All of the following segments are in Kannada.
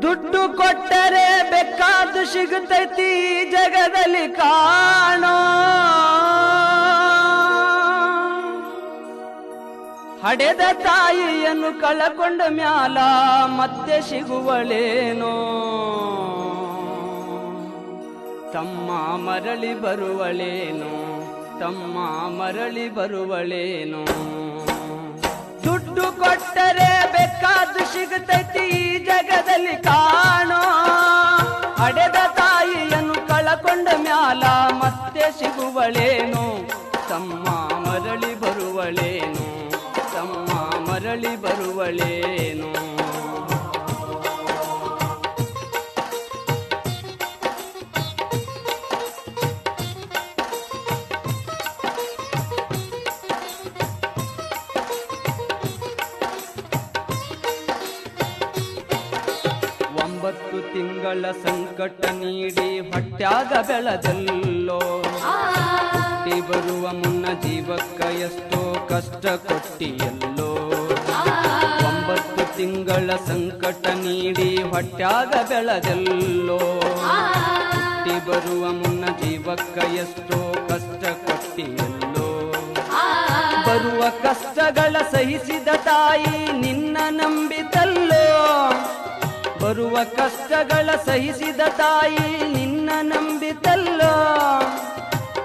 ದುಡ್ಡು ಕೊಟ್ಟರೆ ಬೇಕಾದ್ದು ಸಿಗುತ್ತೈತಿ ಜಗದಲ್ಲಿ ಕಾಣೋ. ಹಡೆದ ತಾಯಿಯನ್ನು ಕಳಕೊಂಡ ಮ್ಯಾಲ ಮತ್ತೆ ಸಿಗುವಳೇನೋ. ತಮ್ಮ ಮರಳಿ ಬರುವಳೇನೋ, ತಮ್ಮ ಮರಳಿ ಬರುವಳೇನೋ. ದುಡ್ಡು ಕೊಟ್ಟರೆ ಬೇಕಾದ್ದು ಸಿಗುತ್ತೈತಿ ಈ ಜಗದಲ್ಲಿ ಕಾಣೋ. ಹಡೆದ ತಾಯಿಯನ್ನು ಕಳಕೊಂಡ ಮ್ಯಾಲ ಮತ್ತೆ ಸಿಗುವಳೇನೋ. ತಮ್ಮ ಮರಳಿ ಬರುವಳೇನೋ, ತಮ್ಮ ಮರಳಿ ಬರುವಳೇನೋ. ಒಂಬತ್ತು ತಿಂಗಳ ಸಂಕಟ ನೀಡಿ ಹೊಟ್ಯಾಗ ಬೆಳೆದಲ್ಲೋ. ಹುಟ್ಟಿ ಬರುವ ಮುನ್ನ ಜೀವಕ್ಕ ಎಷ್ಟೋ ಕಷ್ಟ ಕೊಟ್ಟಿಯಲ್ಲೋ. 9 ತಿಂಗಳ ಸಂಕಟ ನೀಡಿ ಹೊಟ್ಯಾಗ ಬೆಳೆದಲ್ಲೋ. ಹುಟ್ಟಿ ಬರುವ ಮುನ್ನ ಜೀವಕ್ಕ ಎಷ್ಟೋ ಕಷ್ಟ ಕೊಟ್ಟಿಯಲ್ಲೋ. ಬರುವ ಕಷ್ಟಗಳ ಸಹಿಸಿದ ತಾಯಿ ನಿನ್ನ ನಂಬಿತಲ್ಲೋ. ಬರುವ ಕಷ್ಟಗಳ ಸಹಿಸಿದ ತಾಯಿ ನಿನ್ನ ನಂಬಿತಲ್ಲೋ.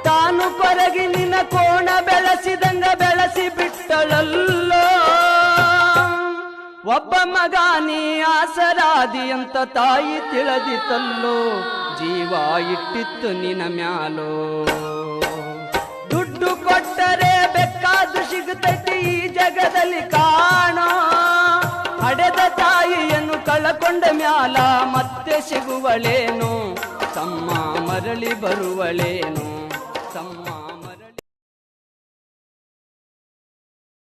ತಾನು ಕೊರಗಿ ನಿನ್ನ ಕೋಣ ಬೆಳೆಸಿದಂಗ ಬೆಳೆಸಿ ಬಿಟ್ಟಳಲ್ಲೋ. ಒಬ್ಬ ಮಗ ನೀ ಆಸರಾದಿ ಅಂತ ತಾಯಿ ತಿಳಿದಿತಲ್ಲೋ. ಜೀವ ಇಟ್ಟಿತ್ತು ನಿನ್ನ ಮ್ಯಾಲೋ. ದುಡ್ಡು ಕೊಟ್ಟರೆ ಬೇಕಾದ್ದು ಸಿಗುತ್ತೈತಿ ಈ ಜಗದಲ್ಲಿ ಕಾಣೋ. ಹಡೆದ ತಾಯಿಯನ್ನು ಕಳಕೊಂಡ ಮ್ಯಾಲ ಮತ್ತೆ ಸಿಗುವಳೇನೋ. ತಮ್ಮ ಮರಳಿ ಬರುವಳೇನೋ,